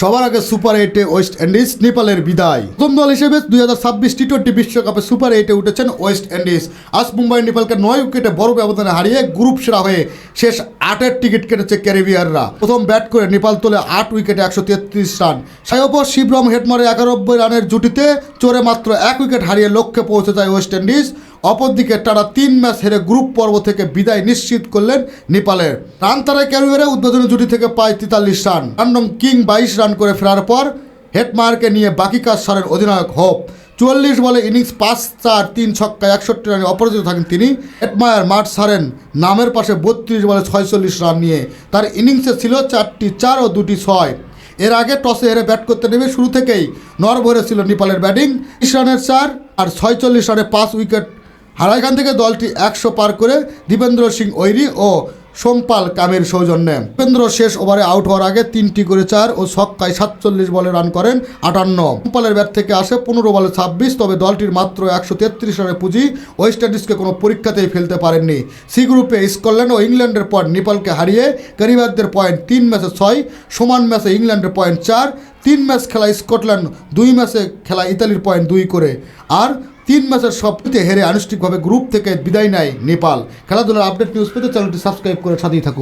সবার আগে super 8-এ West Indies নেপালের বিদায়। প্রথম দল হিসেবে 2026 টি-20 বিশ্বকাপে সুপার 8-এ উঠেছেন ওয়েস্ট ইন্ডিজ। আজ মুম্বাই নেপালকে 9 উইকেটে বড় ব্যবধানে হারিয়ে গ্রুপ সেরা হয়ে শেষ 8-এর টিকিট কেটেছে ক্যারিবিয়ানরা। প্রথম ব্যাট করে নেপাল তোলে 8 উইকেটে 133 রান। সাইওপর শিবরম হেটমারে 91 রানের জুটিতে চড়ে মাত্র 1 উইকেট হারিয়ে লক্ষ্যে পৌঁছে যায় ওয়েস্ট ইন্ডিজ। অপরদিকে টানা 3 ম্যাচ হেরে গ্রুপ পর্ব থেকে বিদায় নিশ্চিত করলেন নেপালের। রান তারায় ক্যারিবিয়ারে উদ্বোধনী জুটি থেকে পায় 43 রান। রান্ডম কিং 22 রান করে ফেরার পর হেটমায়ারকে নিয়ে বাকি কাজ সারেন অধিনায়ক হোপ। 44 বলে ইনিংস 5-4 3 ছক্কায় 61 রানে অপরাজিত থাকেন তিনি। হেটমায়ার মাঠ ছাড়েন নামের পাশে 32 বলে 46 রান নিয়ে। তার ইনিংসে ছিল 4টি 4 ও 2টি 6। এর আগে টসে হেরে ব্যাট করতে নেমে শুরু থেকেই নড়বড়ে ছিল নেপালের ব্যাটিং। 30 রানের 4 আর 46 রানে 5 উইকেট হারায়। এখান থেকে দলটি 100 পার করে দীপেন্দ্র সিং ওইরি ও সোমপাল কামের সৌজন্যে। দীপেন্দ্র শেষ ওভারে আউট হওয়ার আগে 3টি করে 4 ও ছক্কায় 47 বলে রান করেন 58। সোমপালের ব্যাট থেকে আসে 15 বলে 26। তবে দলটির মাত্র 133 রানের পুঁজি ওয়েস্ট ইন্ডিজকে কোনো পরীক্ষাতেই ফেলতে পারেননি। সি গ্রুপে স্কটল্যান্ড ও ইংল্যান্ডের পর নেপালকে হারিয়ে ক্যারিবিয়ানদের পয়েন্ট 3 ম্যাচে 6, সমান ম্যাচে ইংল্যান্ডের পয়েন্ট 4, 3 ম্যাচ খেলা স্কটল্যান্ড, 2 ম্যাচে খেলা ইতালির পয়েন্ট 2 করে। আর 3 ম্যাচের সবটিতে হেরে আনুষ্ঠানিকভাবে গ্রুপ থেকে বিদায় নেয় নেপাল। খেলাধুলার আপডেট নিউজ পেতে চ্যানেলটি সাবস্ক্রাইব করে সাথেই থাকুন।